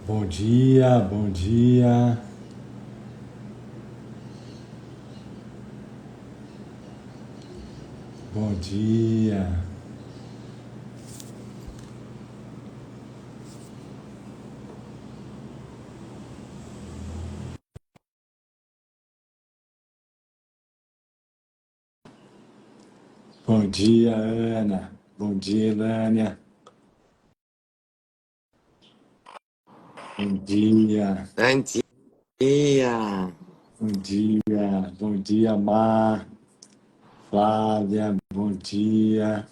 Bom dia, bom dia, bom dia, bom dia, Ana, bom dia, Lânia, bom dia, Bom dia. bom dia, Mar, Flávia, bom dia,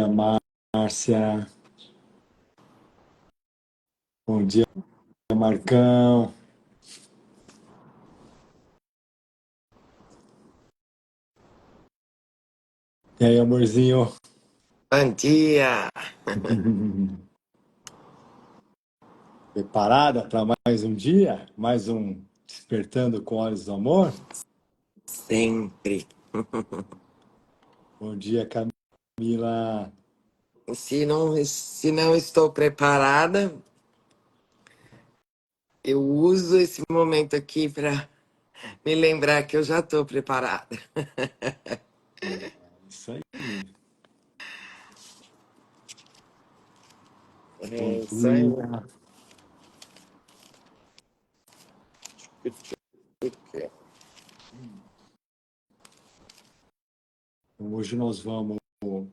Márcia, bom dia, Marcão, e aí, amorzinho? Bom dia. Preparada para mais um dia? Mais um Despertando com Olhos do Amor? Sempre. Bom dia, Camila. Se não estou preparada, eu uso esse momento aqui para me lembrar que eu já estou preparada. Isso aí. Bom É isso aí. dia. Então, hoje nós vamos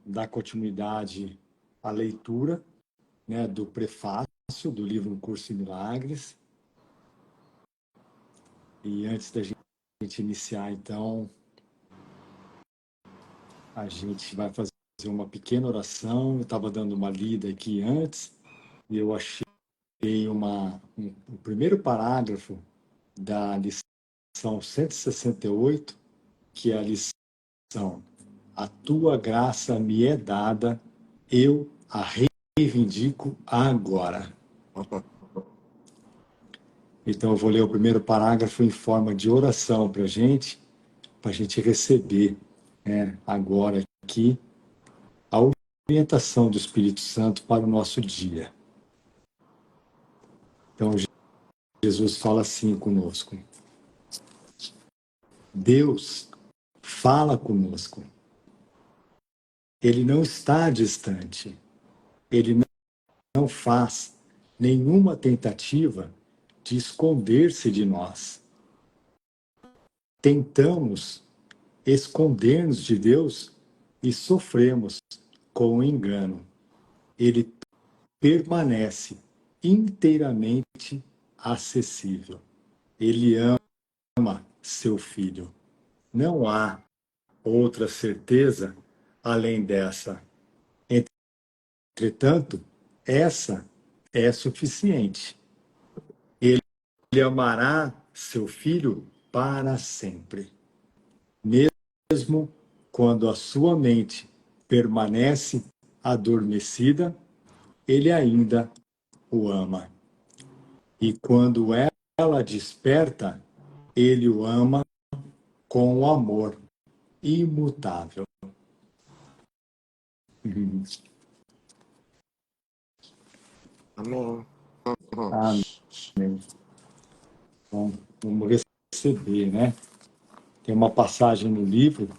dar continuidade à leitura, né, do prefácio do livro Curso em Milagres. E antes da gente iniciar, então, a gente vai fazer uma pequena oração. Eu estava dando uma lida aqui antes e eu achei o primeiro parágrafo da lição 168, que é a lição: A tua graça me é dada, eu a reivindico agora. Então eu vou ler o primeiro parágrafo em forma de oração para a gente receber, né, agora aqui a orientação do Espírito Santo para o nosso dia. Então Jesus fala assim conosco: Deus fala conosco. Ele não está distante. Ele não faz nenhuma tentativa de esconder-se de nós. Tentamos esconder-nos de Deus e sofremos com o engano. Ele permanece inteiramente acessível. Ele ama seu filho. Não há outra certeza além dessa. Entretanto, essa é suficiente. Ele amará seu filho para sempre. Mesmo quando a sua mente permanece adormecida, ele ainda o ama. E quando ela desperta, ele o ama com o amor imutável. Amém. Amém. Então, vamos receber, né? Tem uma passagem no livro,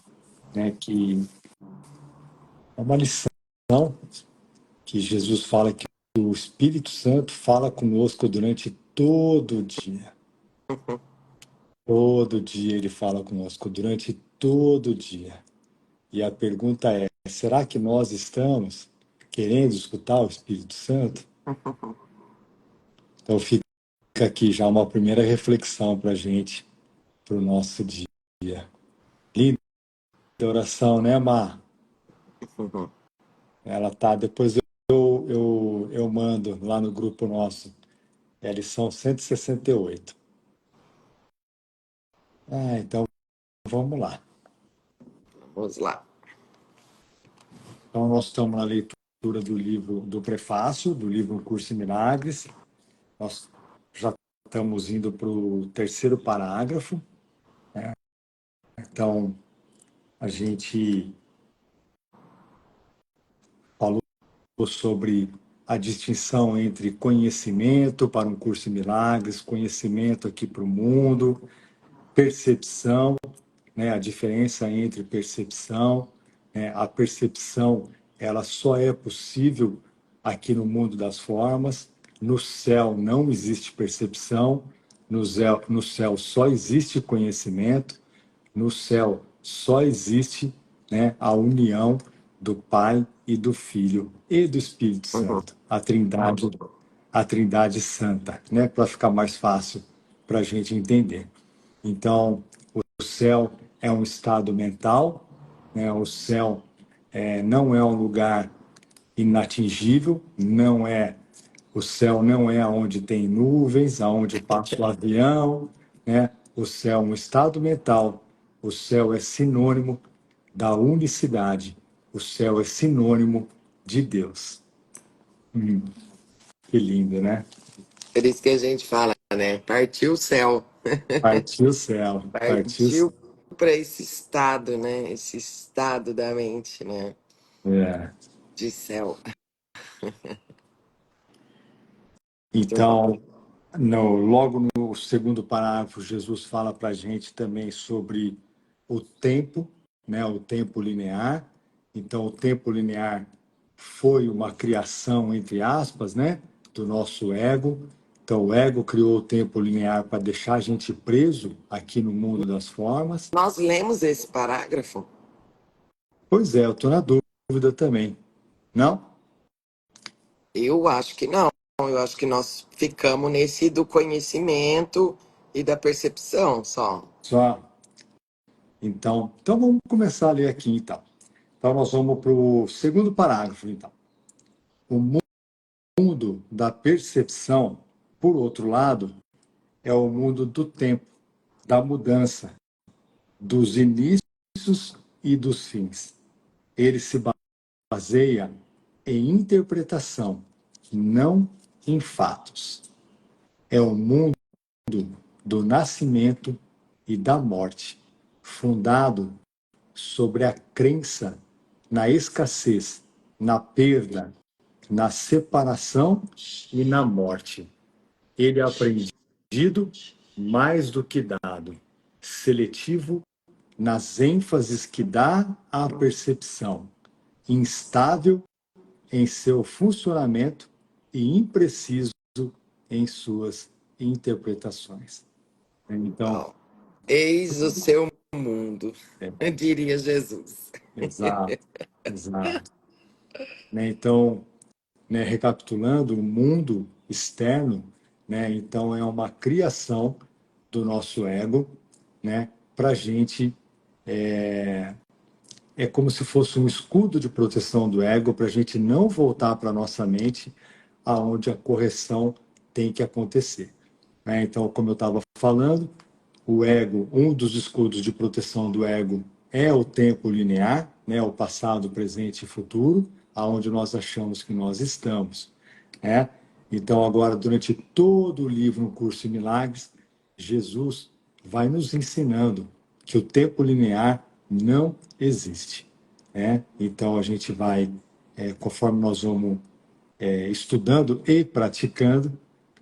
né, que é uma lição que Jesus fala que o Espírito Santo fala conosco durante todo o dia. Todo dia ele fala conosco, durante todo o dia. E a pergunta é: será que nós estamos querendo escutar o Espírito Santo? Então fica aqui já uma primeira reflexão para a gente, para o nosso dia. Linda oração, né, Mar? Ela tá, depois eu mando lá no grupo nosso. É a lição 168. Então vamos lá. Vamos lá. Então nós estamos na leitura do livro, do prefácio, do livro Curso em Milagres. Nós já estamos indo para o terceiro parágrafo, né? Então a gente falou sobre a distinção entre conhecimento para um curso de milagres, conhecimento aqui para o mundo, percepção, né? A diferença entre percepção, né? A percepção, ela só é possível aqui no mundo das formas. No céu não existe percepção, no céu só existe conhecimento, no céu só existe, né, a união do Pai e do Filho e do Espírito Uhum. Santo, a Trindade Santa, né, para ficar mais fácil para a gente entender. Então, o céu é um estado mental, né, o céu não é um lugar inatingível, não é o céu não é onde tem nuvens, aonde passa o avião, né? O céu é um estado mental. O céu é sinônimo da unicidade. O céu é sinônimo de Deus. Que lindo, né? Por isso que a gente fala, né? Partiu o céu. Partiu o céu, partiu o céu. Partiu para esse estado, né? Esse estado da mente, né? É. De céu. Muito bom. Então, logo no segundo parágrafo, Jesus fala para a gente também sobre o tempo, né? O tempo linear. Então, o tempo linear foi uma criação, entre aspas, né? Do nosso ego. Então, o ego criou o tempo linear para deixar a gente preso aqui no mundo das formas. Nós lemos esse parágrafo? Pois é, eu estou na dúvida também. Não? Eu acho que não. Eu acho que nós ficamos nesse do conhecimento e da percepção só. Só. Então vamos começar a ler aqui, então. Então, nós vamos para o segundo parágrafo, então. O mundo da percepção, por outro lado, é o mundo do tempo, da mudança, dos inícios e dos fins. Ele se baseia em interpretação, não em fatos. É o mundo do nascimento e da morte, fundado sobre a crença na escassez, na perda, na separação e na morte. Ele é aprendido mais do que dado, seletivo nas ênfases que dá à percepção, instável em seu funcionamento e impreciso em suas interpretações. Então, Uau. Eis o seu mundo, diria Jesus. exato, exato. Então, recapitulando, o mundo externo, então é uma criação do nosso ego, para a gente é como se fosse um escudo de proteção do ego para a gente não voltar para a nossa mente aonde a correção tem que acontecer. Então, como eu estava falando, o ego, um dos escudos de proteção do ego é o tempo linear, o passado, presente e futuro, aonde nós achamos que nós estamos. Então, agora, durante todo o livro No Curso de Milagres, Jesus vai nos ensinando que o tempo linear não existe. Então, a gente vai, conforme nós vamos estudando e praticando,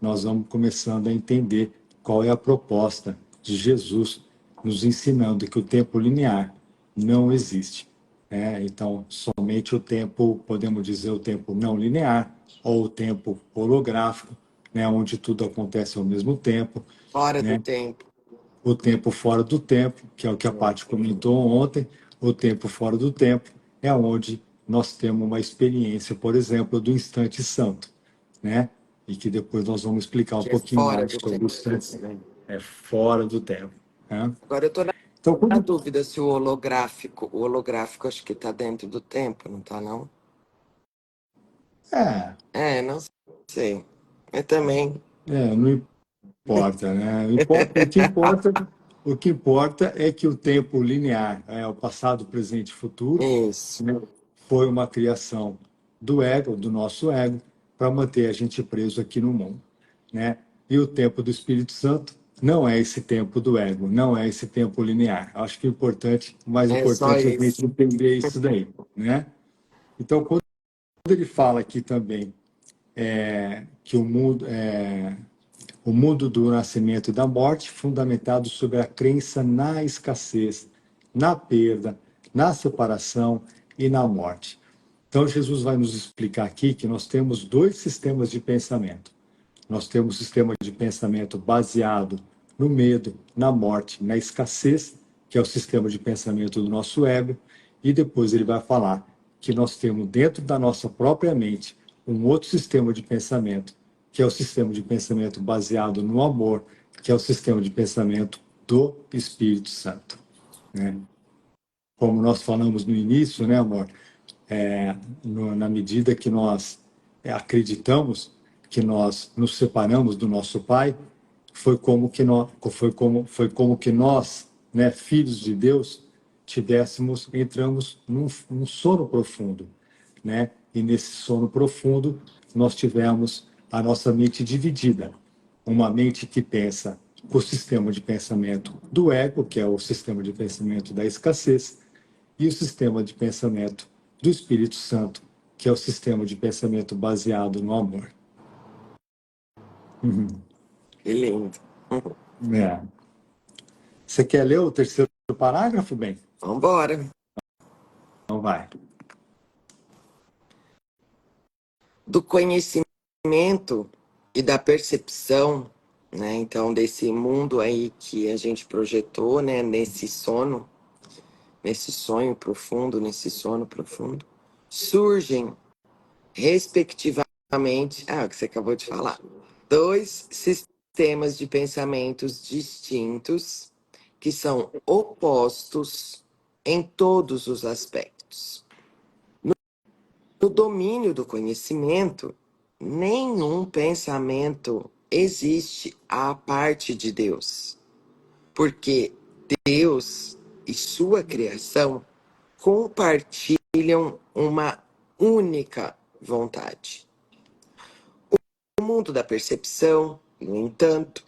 nós vamos começando a entender qual é a proposta de Jesus nos ensinando que o tempo linear não existe. Então, somente o tempo, podemos dizer, o tempo não linear, ou o tempo holográfico, onde tudo acontece ao mesmo tempo, Fora do tempo. o tempo fora do tempo, que é o que a Paty comentou ontem, o tempo fora do tempo é onde nós temos uma experiência, por exemplo, do instante santo, E que depois nós vamos explicar um Que é pouquinho fora mais do sobre o tempo. instante fora do tempo. Agora eu tô Então, na quando... dúvida se o holográfico acho que tá dentro do tempo, não tá não? É, Não sei. Eu também. não importa, o que importa é que o tempo linear, o passado, presente e futuro, Isso. foi uma criação do ego, do nosso ego, para manter a gente preso aqui no mundo, E o tempo do Espírito Santo não é esse tempo do ego, não é esse tempo linear. Acho que o mais É só importante é a isso. gente entender isso daí, Então, quando ele fala aqui também que o mundo do nascimento e da morte, fundamentado sobre a crença na escassez, na perda, na separação e na morte. Então, Jesus vai nos explicar aqui que nós temos dois sistemas de pensamento. Nós temos um sistema de pensamento baseado no medo, na morte, na escassez, que é o sistema de pensamento do nosso ego, e depois ele vai falar que nós temos dentro da nossa própria mente um outro sistema de pensamento, que é o sistema de pensamento baseado no amor, que é o sistema de pensamento do Espírito Santo, né? Como nós falamos no início, né, amor? Na medida que nós acreditamos que nós nos separamos do nosso Pai, foi como que nós, né, filhos de Deus, entramos num sono profundo, né? E nesse sono profundo nós tivemos a nossa mente dividida, uma mente que pensa o sistema de pensamento do ego, que é o sistema de pensamento da escassez, e o sistema de pensamento do Espírito Santo, que é o sistema de pensamento baseado no amor. Uhum. Que lindo. É. Você quer ler o terceiro parágrafo, bem? Vamos embora. Então vai. Do conhecimento e da percepção, né? Então, desse mundo aí que a gente projetou, né? Nesse sonho profundo, surgem, respectivamente, o que você acabou de falar, dois sistemas de pensamentos distintos que são opostos em todos os aspectos. No domínio do conhecimento, nenhum pensamento existe à parte de Deus, porque Deus e sua criação compartilham uma única vontade. O mundo da percepção, no entanto,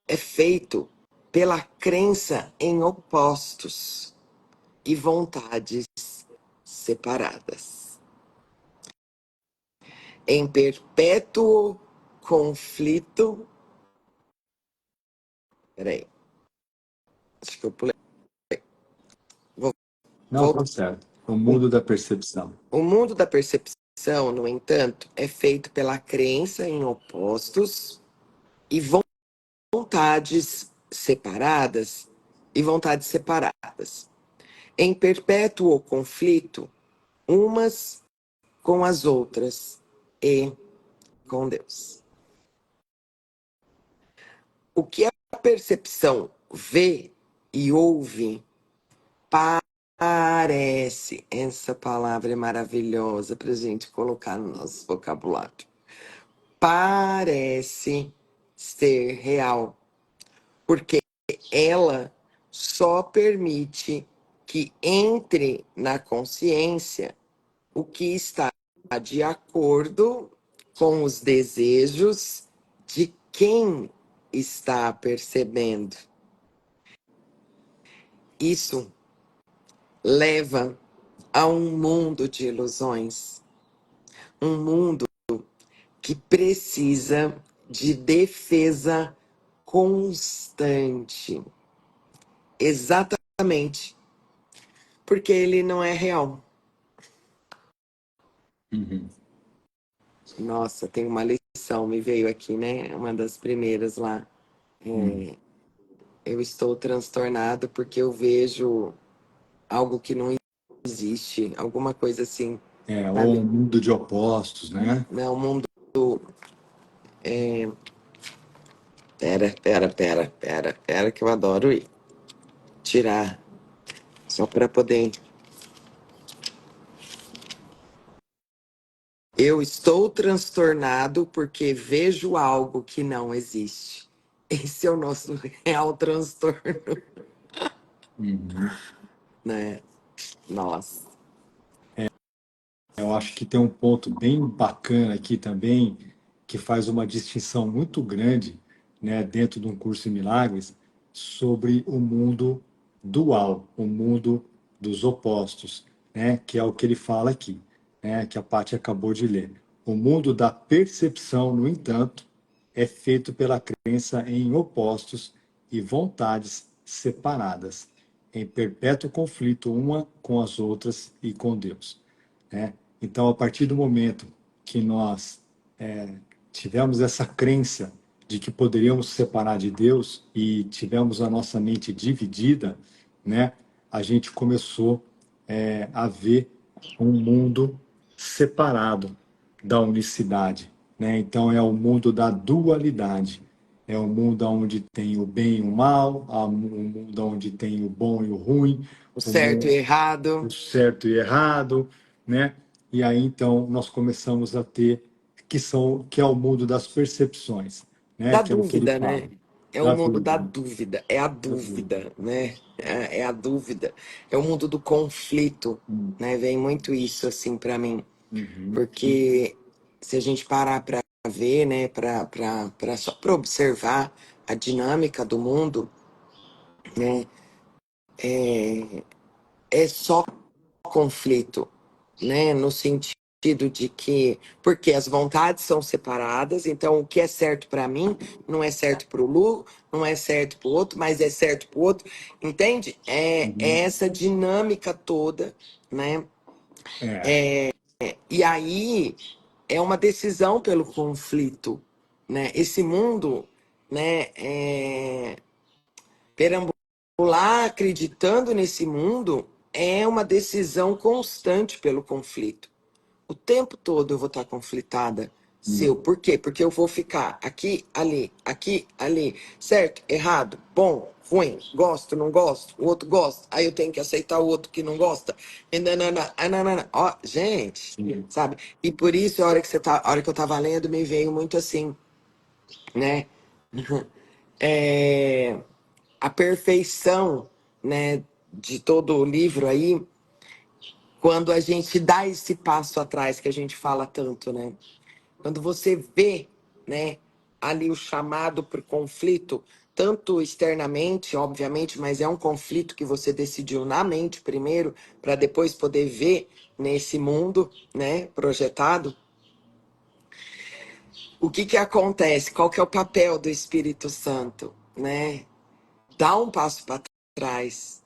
é feito pela crença em opostos e vontades separadas, em perpétuo conflito. Peraí, acho que eu pulei. Não, tá certo. O mundo da percepção. O mundo da percepção, no entanto, é feito pela crença em opostos e vontades separadas em perpétuo conflito umas com as outras e com Deus. O que a percepção vê e ouve parece, essa palavra é maravilhosa para a gente colocar no nosso vocabulário, parece ser real, porque ela só permite que entre na consciência o que está de acordo com os desejos de quem está percebendo. Isso leva a um mundo de ilusões, um mundo que precisa de defesa constante. Exatamente porque ele não é real. Uhum. Nossa, tem uma lição, me veio aqui, né? Uma das primeiras lá. Eu estou transtornado porque eu vejo algo que não existe, alguma coisa assim, Ou sabe? um mundo de opostos, né? Não, o mundo. Pera, que eu adoro ir. Tirar. Só para poder. Eu estou transtornado porque vejo algo que não existe. Esse é o nosso real transtorno, Uhum. né? Nossa. Eu acho que tem um ponto bem bacana aqui também, que faz uma distinção muito grande, né, dentro de um curso em milagres, sobre o mundo dual, o mundo dos opostos, né, que é o que ele fala aqui, né, que a Paty acabou de ler. O mundo da percepção, no entanto, é feito pela crença em opostos e vontades separadas, em perpétuo conflito uma com as outras e com Deus, né? Então, a partir do momento que nós tivemos essa crença de que poderíamos separar de Deus e tivemos a nossa mente dividida, né, a gente começou a ver um mundo separado da unicidade, né? Então é o mundo da dualidade, é o mundo onde tem o bem e o mal, o mundo onde tem o bom e o ruim, O o, certo e o errado, certo e errado, né? E aí então nós começamos a ter que é o mundo das percepções, né? da Que é o que ele dúvida, fala, né? É o da mundo da dúvida, dúvida, é a da dúvida. dúvida, né? É a dúvida, é o mundo do conflito, né? Vem muito isso assim para mim, Uhum. porque se a gente parar para ver, né, para só para observar a dinâmica do mundo, né, é só conflito, né? No sentido de que, porque as vontades são separadas, então o que é certo para mim não é certo para o Lu, não é certo para o outro, mas é certo para o outro, entende? É Uhum. essa dinâmica toda, né? É, E aí é uma decisão pelo conflito, né? Esse mundo, né? Perambular acreditando nesse mundo é uma decisão constante pelo conflito. O tempo todo eu vou estar conflitada. Seu, por quê? Porque eu vou ficar aqui, ali, certo, errado, bom, ruim, gosto, não gosto, o outro gosta, aí eu tenho que aceitar o outro que não gosta. E nanana, nanana. Ó, gente, sim. sabe? E por isso, a hora que eu tava lendo, me veio muito assim, né? É, a perfeição, né, de todo o livro aí, quando a gente dá esse passo atrás que a gente fala tanto, né? Quando você vê, né, ali o chamado para o conflito, tanto externamente, obviamente, mas é um conflito que você decidiu na mente primeiro, para depois poder ver nesse mundo, né, projetado. O que que acontece? Qual que é o papel do Espírito Santo, né? Dá um passo para trás,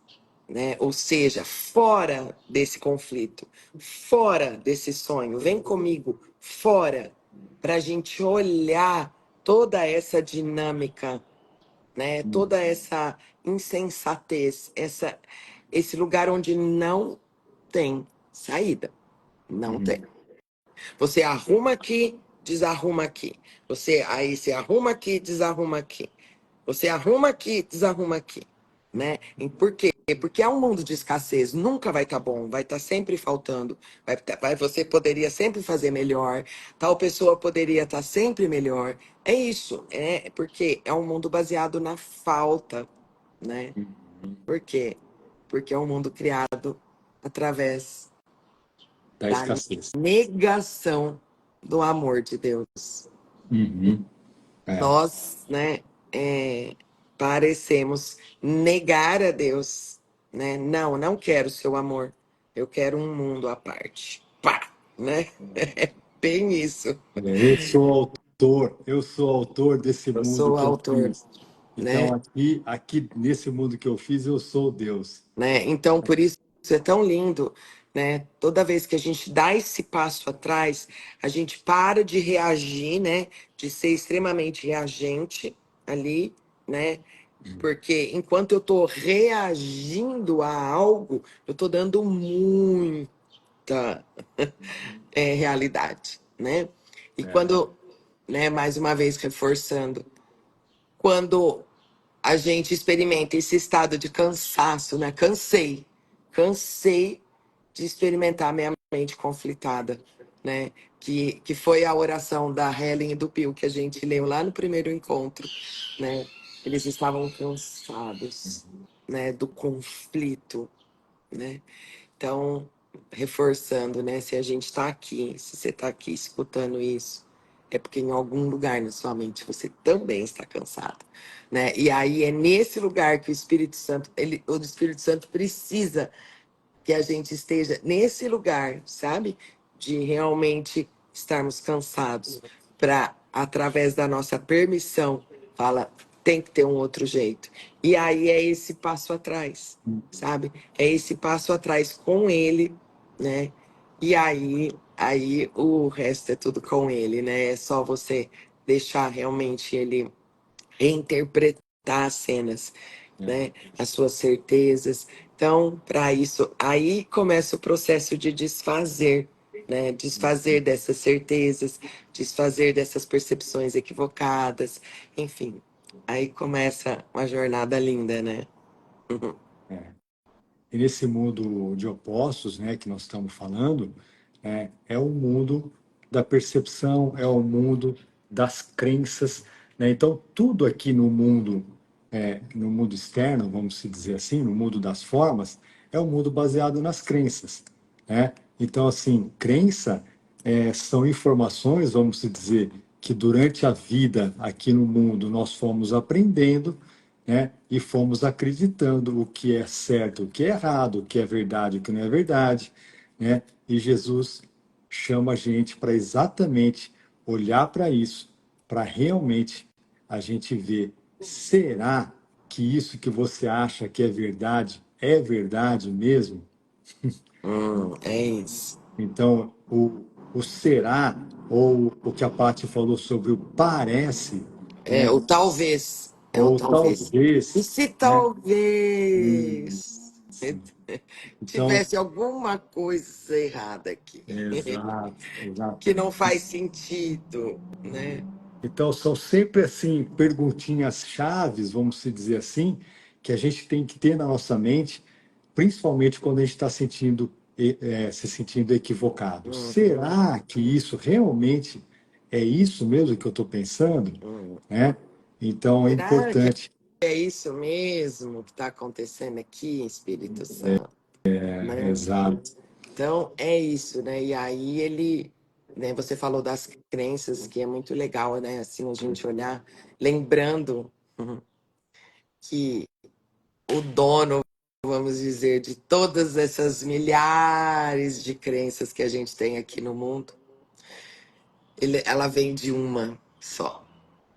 né? Ou seja, fora desse conflito, fora desse sonho, vem comigo, fora, para a gente olhar toda essa dinâmica, né? Toda essa insensatez, esse lugar onde não tem saída, não tem. Uhum. Você arruma aqui, desarruma aqui. Você arruma aqui, desarruma aqui. Você arruma aqui, desarruma aqui, né? E por quê? Porque é um mundo de escassez, nunca vai estar bom, vai estar sempre faltando, você poderia sempre fazer melhor, tal pessoa poderia estar sempre melhor. É isso, porque é um mundo baseado na falta, né? Por quê? Porque é um mundo criado através Da da escassez. negação do amor de Deus. Uhum. É, Nós, né, parecemos negar a Deus, né? Não, não quero o seu amor. Eu quero um mundo à parte. Pá, né? É bem isso. eu sou autor desse Eu mundo sou o que eu autor, fiz. né? Então, aqui nesse mundo que eu fiz, eu sou Deus. Né? Então, por isso é tão lindo, né? Toda vez que a gente dá esse passo atrás, a gente para de reagir, né? De ser extremamente reagente ali, né? Porque enquanto eu estou reagindo a algo, eu estou dando muita realidade, né? E É, quando, né, mais uma vez reforçando, quando a gente experimenta esse estado de cansaço, né? Cansei de experimentar minha mente conflitada, né? Que foi a oração da Helen e do Bill que a gente leu lá no primeiro encontro, né? Eles estavam cansados, né? Do conflito, né? Então, reforçando, né? Se a gente está aqui, se você está aqui escutando isso, é porque em algum lugar na sua mente você também está cansado, né? E aí é nesse lugar que o Espírito Santo, o Espírito Santo precisa que a gente esteja nesse lugar, sabe? De realmente estarmos cansados, para, através da nossa permissão, fala, tem que ter um outro jeito. E aí é esse passo atrás, sabe? É esse passo atrás com ele, né? E aí o resto é tudo com ele, né? É só você deixar realmente ele reinterpretar as cenas, É, né? As suas certezas. Então, para isso, aí começa o processo de desfazer, né? Desfazer dessas certezas, desfazer dessas percepções equivocadas, enfim. Aí começa uma jornada linda, né? Uhum. é. E nesse mundo de opostos, né, que nós estamos falando, é o mundo da percepção, é o mundo das crenças, né? Então, tudo aqui no mundo externo, vamos se dizer assim, no mundo das formas, é um mundo baseado nas crenças, né? Então, assim, crença são informações, vamos se dizer, que durante a vida aqui no mundo nós fomos aprendendo, né? E fomos acreditando o que é certo, o que é errado, o que é verdade, o que não é verdade, né? E Jesus chama a gente para exatamente olhar para isso, para realmente a gente ver, será que isso que você acha que é verdade mesmo? É isso. Então, o será, ou o que a Paty falou sobre o parece, É né? o talvez. É o Ou talvez. E talvez, se né? talvez Sim. Então, tivesse alguma coisa errada aqui, exato, que não exato. faz sentido, né? Então, são sempre assim, perguntinhas chaves, vamos se dizer assim, que a gente tem que ter na nossa mente, principalmente quando a gente está se sentindo equivocado. Uhum, Será que isso realmente é isso mesmo que eu estou pensando? uhum. Né? Então, é Será que importante. é isso mesmo que está acontecendo aqui, Espírito Santo? Né? Exato. Então, é isso, né? E aí ele, né, você falou das crenças, que é muito legal, né? Assim, a gente olhar, lembrando que o dono, vamos dizer, de todas essas milhares de crenças que a gente tem aqui no mundo, ela vem de uma só,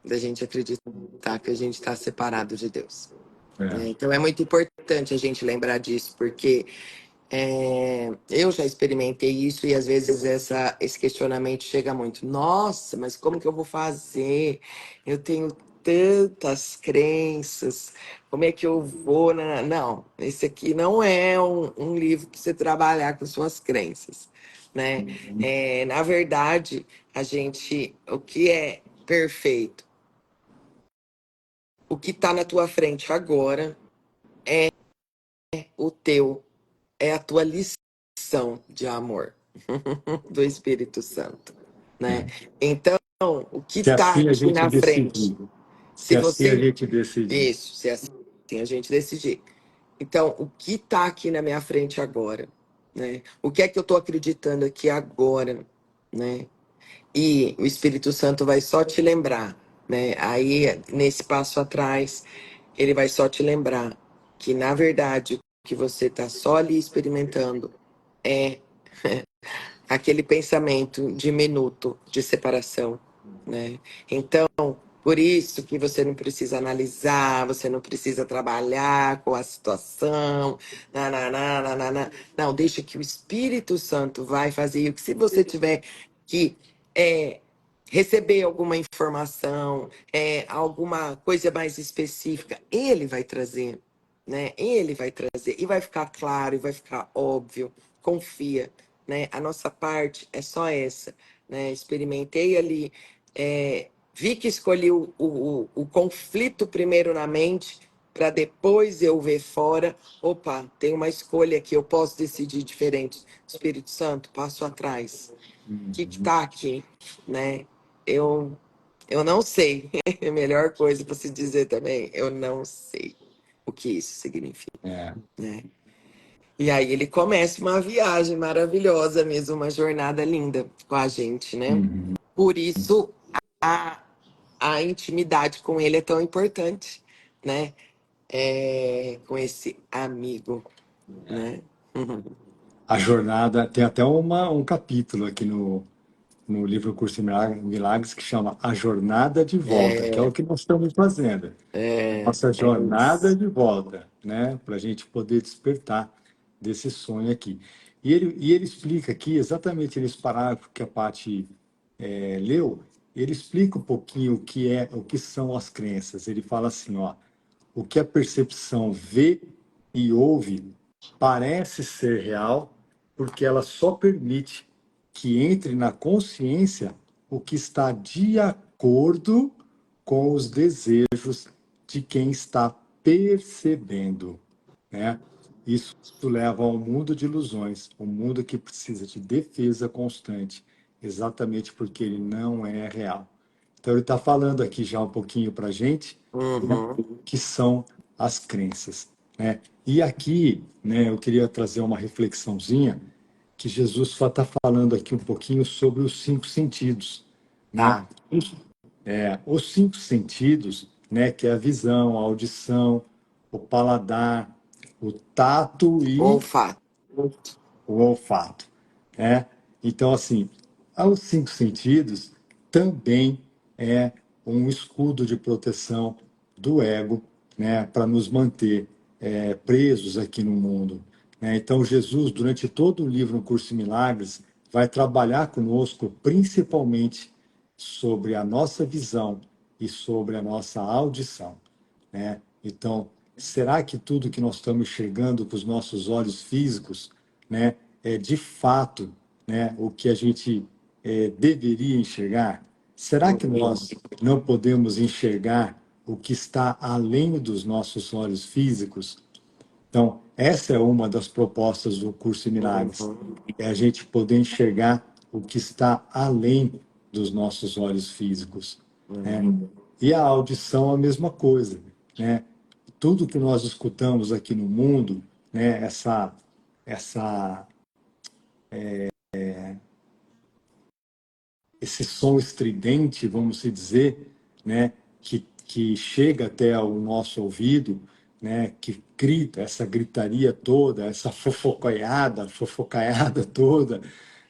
da gente acreditar que a gente está separado de Deus, É. né? Então é muito importante a gente lembrar disso, porque eu já experimentei isso e às vezes esse questionamento chega muito. Nossa, mas como que eu vou fazer? Eu tenho tantas crenças. Como é que eu vou? Não, esse aqui não é um livro para você trabalhar com suas crenças, né? Na verdade, o que é perfeito, o que está na tua frente agora, o teu é a tua lição de amor do Espírito Santo, né? Então, o que Se está assim a aqui gente na frente, decidir, se se assim a você gente decidir. isso, se é assim a gente decidir. Então, o que está aqui na minha frente agora, né? O que é que eu estou acreditando aqui agora, né? E o Espírito Santo vai só te lembrar, né? Aí, nesse passo atrás, ele vai só te lembrar que, na verdade, o que você está só ali experimentando é aquele pensamento diminuto de separação, né? Então, por isso que você não precisa analisar, você não precisa trabalhar com a situação, não, deixa que o Espírito Santo vai fazer. E que se você tiver que receber alguma informação, alguma coisa mais específica, ele vai trazer, né? Ele vai trazer e vai ficar claro, e vai ficar óbvio. Confia, né? A nossa parte é só essa, né? Experimentei ali, vi que escolhi o conflito primeiro na mente, para depois eu ver fora. Opa, tem uma escolha que eu posso decidir diferente. Espírito Santo, passo atrás. O que está aqui, né? Eu, eu não sei. É a melhor coisa para se dizer também. Eu não sei o que isso significa, É. né? E aí ele começa uma viagem maravilhosa mesmo, uma jornada linda com a gente, né? Uhum. Por isso a, a intimidade com ele é tão importante, né? Com esse amigo, né? A jornada tem até um capítulo aqui no livro Curso de Milagres, que chama A Jornada de Volta, que é o que nós estamos fazendo. Nossa É jornada isso. de volta, né? Para a gente poder despertar desse sonho aqui. E ele explica aqui exatamente nesse parágrafo que a Paty leu, ele explica um pouquinho o que são as crenças. Ele fala assim, ó, o que a percepção vê e ouve parece ser real porque ela só permite que entre na consciência o que está de acordo com os desejos de quem está percebendo, né? Isso leva a um mundo de ilusões, um mundo que precisa de defesa constante, exatamente porque ele não é real. Então, ele está falando aqui já um pouquinho para a gente, né, Uhum. que são as crenças, né? E aqui, né, eu queria trazer uma reflexãozinha, que Jesus está falando aqui um pouquinho sobre os cinco sentidos, né? Tá. Os cinco sentidos, né, que é a visão, a audição, o paladar, o tato e Olfato. o olfato, né? Então, assim, os cinco sentidos também é um escudo de proteção do ego, né, para nos manter presos aqui no mundo, né? Então, Jesus, durante todo o livro No Curso de Milagres, vai trabalhar conosco principalmente sobre a nossa visão e sobre a nossa audição, né? Então, será que tudo que nós estamos enxergando com os nossos olhos físicos, né, é de fato, né, o que a gente deveria enxergar? Será que Uhum. nós não podemos enxergar o que está além dos nossos olhos físicos? Então, essa é uma das propostas do curso de Milagres, Uhum. é a gente poder enxergar o que está além dos nossos olhos físicos, né? E a audição a mesma coisa, né? Tudo que nós escutamos aqui no mundo, né? Essa esse som estridente, vamos se dizer, né, que chega até o nosso ouvido, né, que grita, essa gritaria toda, essa fofocaiada toda,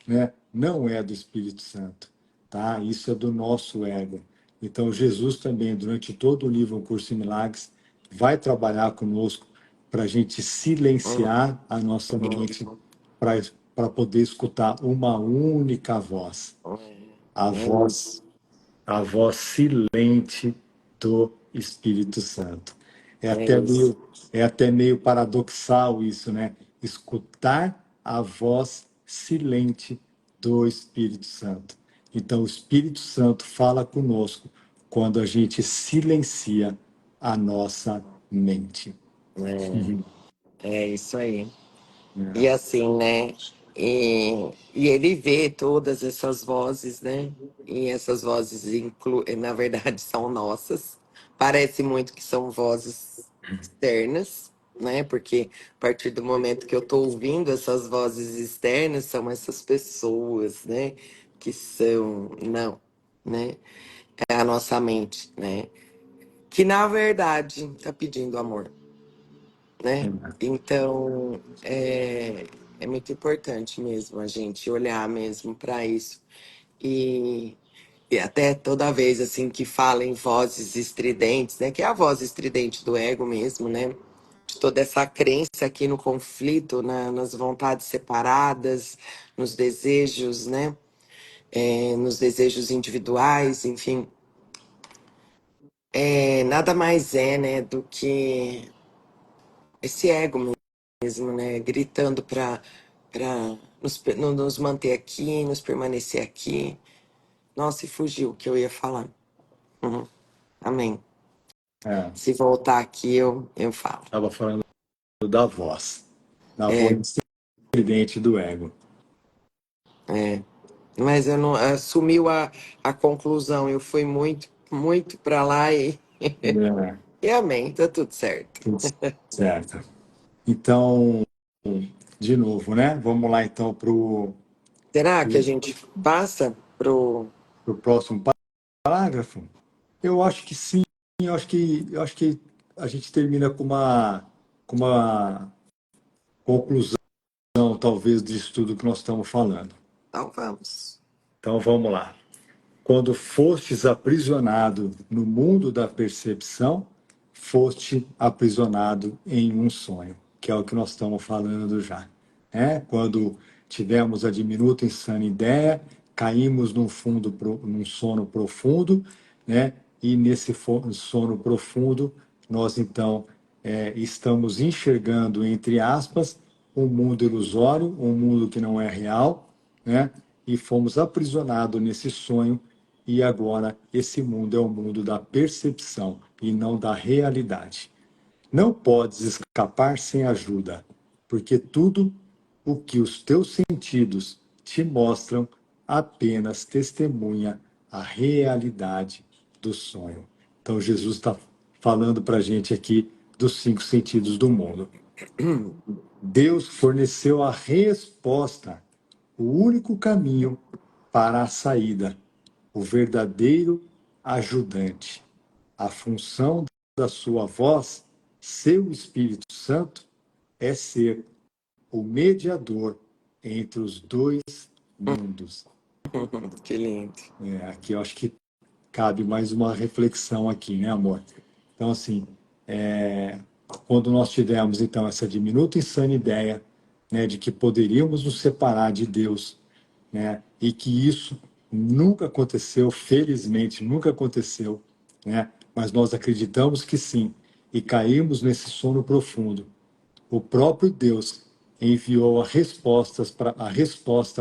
né, não é do Espírito Santo, tá? Isso é do nosso ego. Então, Jesus também, durante todo o livro Um Curso em Milagres, vai trabalhar conosco para a gente silenciar a nossa mente, para poder escutar uma única voz, a É voz, isso. a voz silente do Espírito Santo. É É até isso. meio, é até meio paradoxal isso, né? Escutar a voz silente do Espírito Santo. Então, o Espírito Santo fala conosco quando a gente silencia a nossa mente. É isso aí. E assim, né? E ele vê todas essas vozes, né? E essas vozes, na verdade, são nossas. Parece muito que são vozes externas, né? Porque a partir do momento que eu estou ouvindo essas vozes externas, são essas pessoas, né? Que são, não, né? É a nossa mente, né? Que na verdade está pedindo amor, né? Então, é muito importante mesmo a gente olhar mesmo para isso. E, e até toda vez assim que fala em vozes estridentes, né? Que é a voz estridente do ego mesmo, né? De toda essa crença aqui no conflito, nas vontades separadas, nos desejos, né? Nos desejos individuais, enfim. Nada mais é, né, do que esse ego mesmo, né? Gritando para nos manter aqui, nos permanecer aqui. Nossa, e fugiu o que eu ia falar. Uhum. Amém. É, Se voltar aqui, eu falo. estava falando da É, voz estridente do ego. é. Mas eu não assumiu a conclusão. Eu fui muito, muito para lá É, e amém, tá tudo certo. tudo certo. Então, de novo, né? Vamos lá então para o Será que a gente passa pro. próximo parágrafo. Eu acho que sim. Eu acho que a gente termina com uma conclusão, talvez, disso tudo que nós estamos falando. Então vamos. Então vamos lá. Quando fostes aprisionado no mundo da percepção, foste aprisionado em um sonho, que é o que nós estamos falando já. Quando tivemos a diminuta insana ideia, caímos num sono profundo, né? E nesse sono profundo, nós então estamos enxergando, entre aspas, um mundo ilusório, um mundo que não é real, né? E fomos aprisionados nesse sonho, e agora esse mundo é o mundo da percepção e não da realidade. Não podes escapar sem ajuda, porque tudo o que os teus sentidos te mostram apenas testemunha a realidade do sonho. Então Jesus está falando para a gente aqui dos 5 sentidos do mundo. Deus forneceu a resposta, o único caminho para a saída, o verdadeiro ajudante. A função da sua voz, seu Espírito Santo, é ser o mediador entre os dois mundos. Que lindo. Aqui eu acho que cabe mais uma reflexão aqui, né, amor? Então, assim, quando nós tivemos, então, essa diminuta insana ideia, né, de que poderíamos nos separar de Deus, né, e que isso nunca aconteceu, felizmente nunca aconteceu, né, mas nós acreditamos que sim, e caímos nesse sono profundo. O próprio Deus enviou a resposta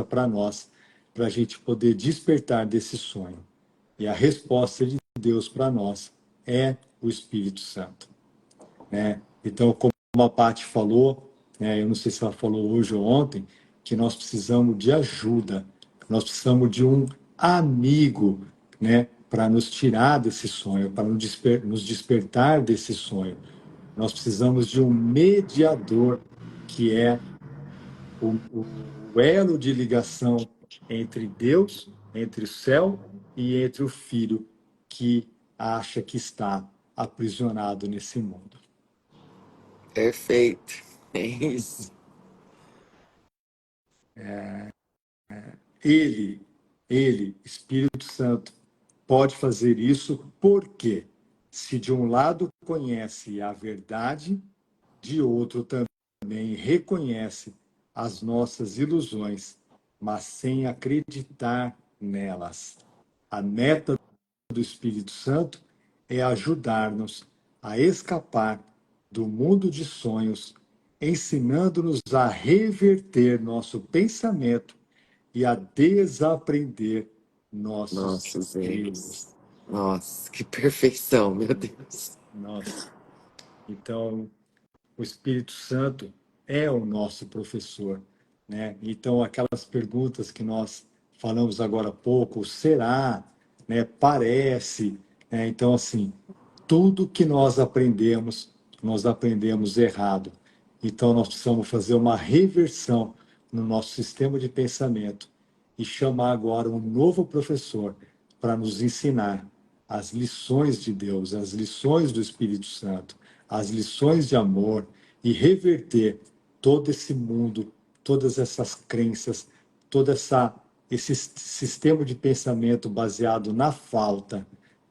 para nós, para a gente poder despertar desse sonho. E a resposta de Deus para nós é o Espírito Santo, né? Então, como a Paty falou, né, eu não sei se ela falou hoje ou ontem, que nós precisamos de ajuda, nós precisamos de um amigo, né, para nos tirar desse sonho, para nos despertar desse sonho. Nós precisamos de um mediador, que é o elo de ligação entre Deus, entre o céu e entre o filho que acha que está aprisionado nesse mundo. Perfeito. É isso. Ele, Espírito Santo, pode fazer isso porque, se de um lado conhece a verdade, de outro também reconhece as nossas ilusões, mas sem acreditar nelas. A meta do Espírito Santo é ajudar-nos a escapar do mundo de sonhos, ensinando-nos a reverter nosso pensamento e a desaprender nossos Nossos erros. erros. Nossa, que perfeição, meu Deus. Nossa. Então, o Espírito Santo é o nosso professor, né? Então, aquelas perguntas que nós falamos agora há pouco, será, né? Parece, né? Então, assim, tudo que nós aprendemos errado. Então, nós precisamos fazer uma reversão no nosso sistema de pensamento e chamar agora um novo professor para nos ensinar as lições de Deus, as lições do Espírito Santo, as lições de amor e reverter todo esse mundo, todas essas crenças, esse sistema de pensamento baseado na falta.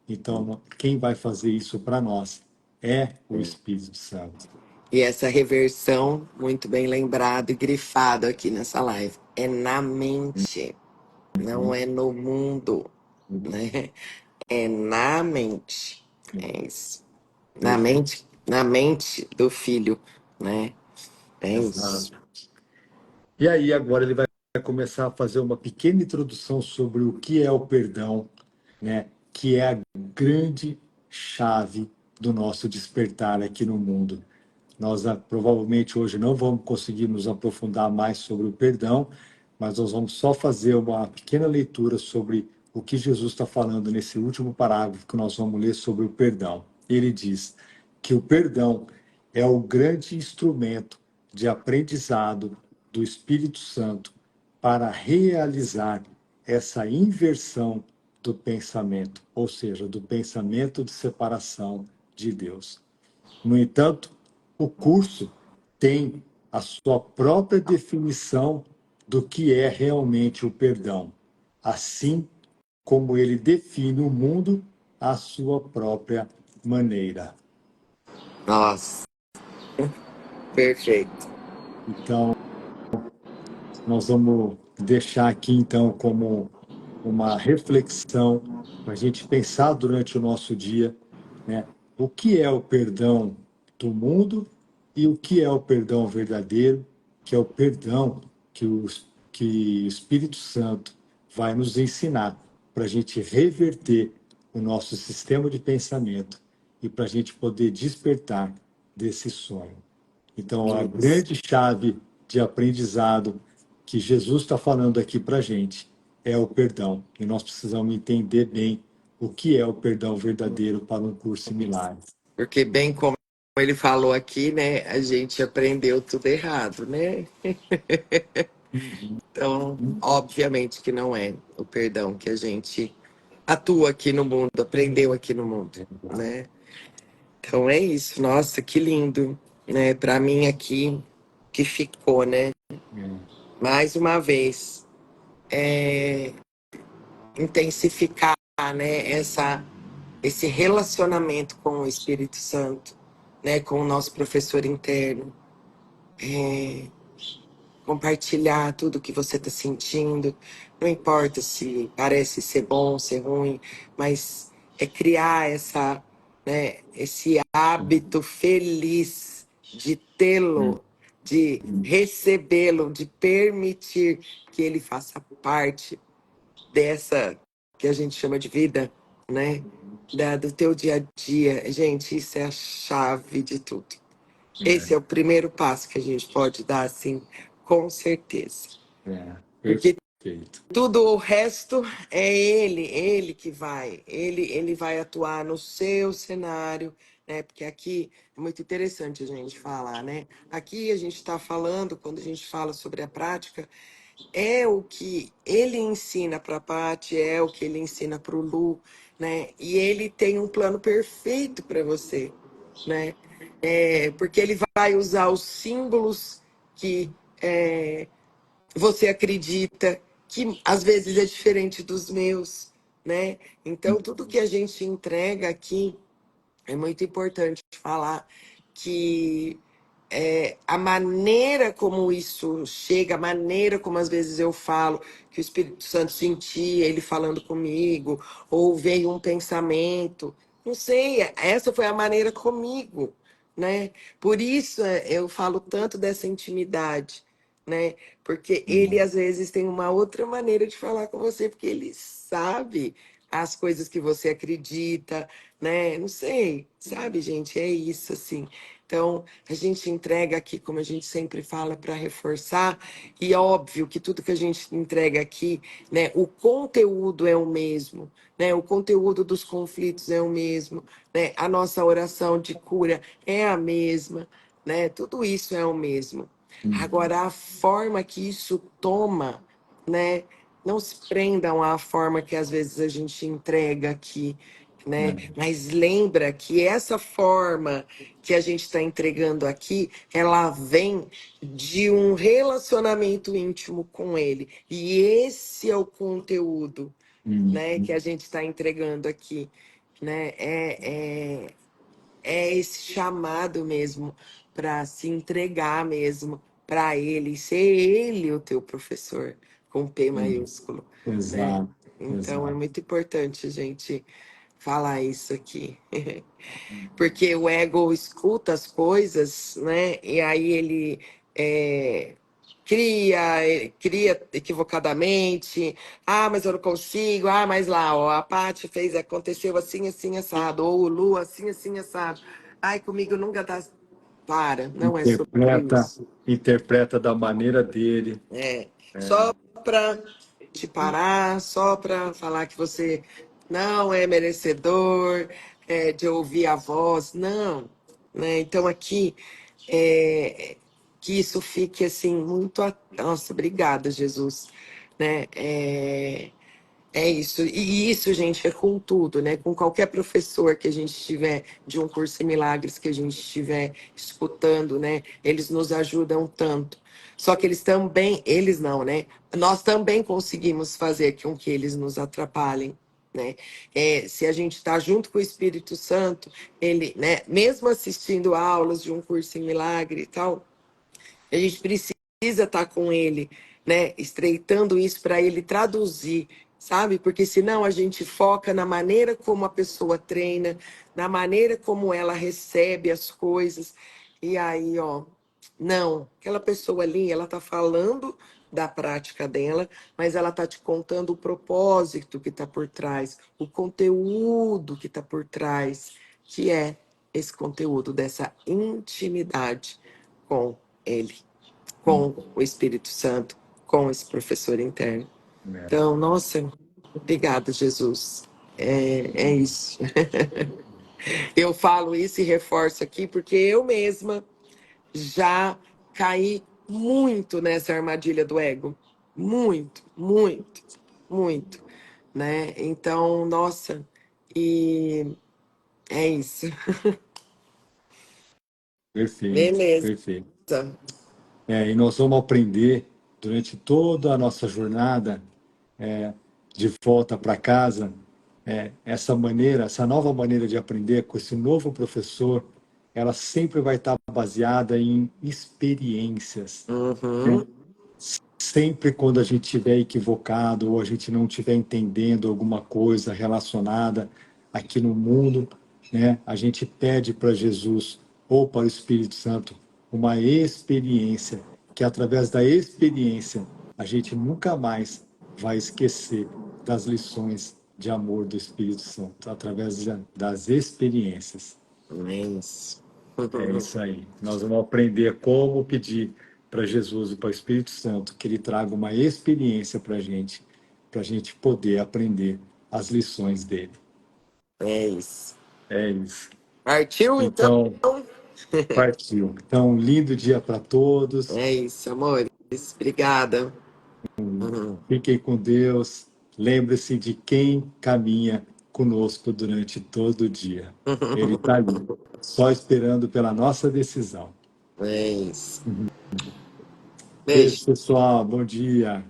Então, quem vai fazer isso para nós é o Espírito Santo. E essa reversão, muito bem lembrado e grifado aqui nessa live, é na mente, não é no mundo, né? É na mente. É isso. Na mente do filho, né? É isso. Exato. E aí, agora ele vai começar a fazer uma pequena introdução sobre o que é o perdão, né? Que é a grande chave do nosso despertar aqui no mundo. Nós provavelmente hoje não vamos conseguir nos aprofundar mais sobre o perdão, mas nós vamos só fazer uma pequena leitura sobre o que Jesus está falando nesse último parágrafo que nós vamos ler sobre o perdão. Ele diz que o perdão é o grande instrumento de aprendizado do Espírito Santo para realizar essa inversão do pensamento, ou seja, do pensamento de separação de Deus. No entanto, o curso tem a sua própria definição do que é realmente o perdão. assim como ele define o mundo à sua própria maneira. Nossa, perfeito. Então, nós vamos deixar aqui, então, como uma reflexão para a gente pensar durante o nosso dia, né? O que é o perdão do mundo e o que é o perdão verdadeiro, que é o perdão que o Espírito Santo vai nos ensinar para a gente reverter o nosso sistema de pensamento e para a gente poder despertar desse sonho. Então, a Isso. grande chave de aprendizado que Jesus está falando aqui para a gente é o perdão. E nós precisamos entender bem o que é o perdão verdadeiro para um curso em milagres. Porque bem como ele falou aqui, né, a gente aprendeu tudo errado, né? Então, obviamente que não é o perdão que a gente atua aqui no mundo, aprendeu aqui no mundo, né? Então é isso. Nossa, que lindo, né? Para mim aqui que ficou, né? Mais uma vez, intensificar, né? Esse relacionamento com o Espírito Santo, né? Com o nosso professor interno. Compartilhar tudo que você está sentindo, não importa se parece ser bom, ser ruim, mas é criar esse hábito feliz de tê-lo, de recebê-lo, de permitir que ele faça parte dessa que a gente chama de vida, né? Do teu dia a dia. Gente, isso é a chave de tudo. Esse é o primeiro passo que a gente pode dar, assim, com certeza. Porque Perfeito. tudo o resto é ele que vai. Ele vai atuar no seu cenário, né? Porque aqui é muito interessante a gente falar, né? Aqui a gente está falando, quando a gente fala sobre a prática, é o que ele ensina para a Paty, é o que ele ensina para o Lu, né? E ele tem um plano perfeito para você, né? Porque ele vai usar os símbolos que você acredita, que às vezes é diferente dos meus, né? Então, tudo que a gente entrega aqui é muito importante falar que a maneira como isso chega, a maneira como às vezes eu falo que o Espírito Santo sentia ele falando comigo, ou veio um pensamento, não sei, essa foi a maneira comigo, né? Por isso eu falo tanto dessa intimidade, né? Porque ele às vezes tem uma outra maneira de falar com você, porque ele sabe as coisas que você acredita, né? Não sei, sabe, gente? É isso, assim. Então, a gente entrega aqui, como a gente sempre fala, para reforçar, e óbvio que tudo que a gente entrega aqui, né, o conteúdo é o mesmo, né? O conteúdo dos conflitos é o mesmo, né? A nossa oração de cura é a mesma, né? Tudo isso é o mesmo. Agora, a forma que isso toma, né? Não se prendam à forma que às vezes a gente entrega aqui, né? Mas lembra que essa forma que a gente está entregando aqui, ela vem de um relacionamento íntimo com ele. E esse é o conteúdo, né, que a gente está entregando aqui, né? É esse chamado mesmo para se entregar mesmo para ele, ser ele o teu professor, com P maiúsculo, né? Exato, Então é exato. muito importante a gente falar isso aqui. Porque o ego escuta as coisas, né? E aí é, ele cria equivocadamente. Ah, mas eu não consigo. Ah, mas lá, ó, a Paty fez, aconteceu assim, assim, assado. Ou o Lu, assim, assim, assado. Ai, comigo nunca dá. Para, não é sobre Interpreta, isso. interpreta da maneira dele. Só para te parar, só para falar que você não é merecedor de ouvir a voz, não, né? Então aqui que isso fique assim muito, nossa, obrigada, Jesus, né? É isso. E isso, gente, é com tudo, né? Com qualquer professor que a gente tiver de um curso em milagres que a gente estiver escutando, né? Eles nos ajudam tanto. Só que eles não, né? Nós também conseguimos fazer com que eles nos atrapalhem, né? Se a gente está junto com o Espírito Santo, ele, né? Mesmo assistindo aulas de um curso em milagre e tal, a gente precisa estar com ele, né? Estreitando isso para ele traduzir, sabe? Porque senão a gente foca na maneira como a pessoa treina, na maneira como ela recebe as coisas. E aí, ó, não, aquela pessoa ali, ela tá falando da prática dela, mas ela tá te contando o propósito que tá por trás, o conteúdo que tá por trás, que é esse conteúdo dessa intimidade com ele, com o Espírito Santo, com esse professor interno. É. Então, nossa, obrigada, Jesus. É isso. Eu falo isso e reforço aqui porque eu mesma já caí muito nessa armadilha do ego. Muito, muito, muito, né? Então, nossa, e é isso. Perfeito, Beleza. perfeito. E nós vamos aprender durante toda a nossa jornada de volta para casa, essa maneira, essa nova maneira de aprender com esse novo professor, ela sempre vai estar baseada em experiências. Uhum. Sempre quando a gente estiver equivocado ou a gente não estiver entendendo alguma coisa relacionada aqui no mundo, né, a gente pede para Jesus ou para o Espírito Santo uma experiência, que através da experiência a gente nunca mais vai esquecer das lições de amor do Espírito Santo, através das experiências. É isso. É isso aí. Nós vamos aprender como pedir para Jesus e para o Espírito Santo que ele traga uma experiência para a gente poder aprender as lições dele. É isso. É isso. Partiu, então? Então, partiu. Então, lindo dia para todos. É isso, amores. Obrigada. Uhum. Fiquem com Deus. Lembre-se de quem caminha conosco durante todo o dia. Ele está ali, só esperando pela nossa decisão. É isso. Beijo, Beijo. pessoal. Bom dia.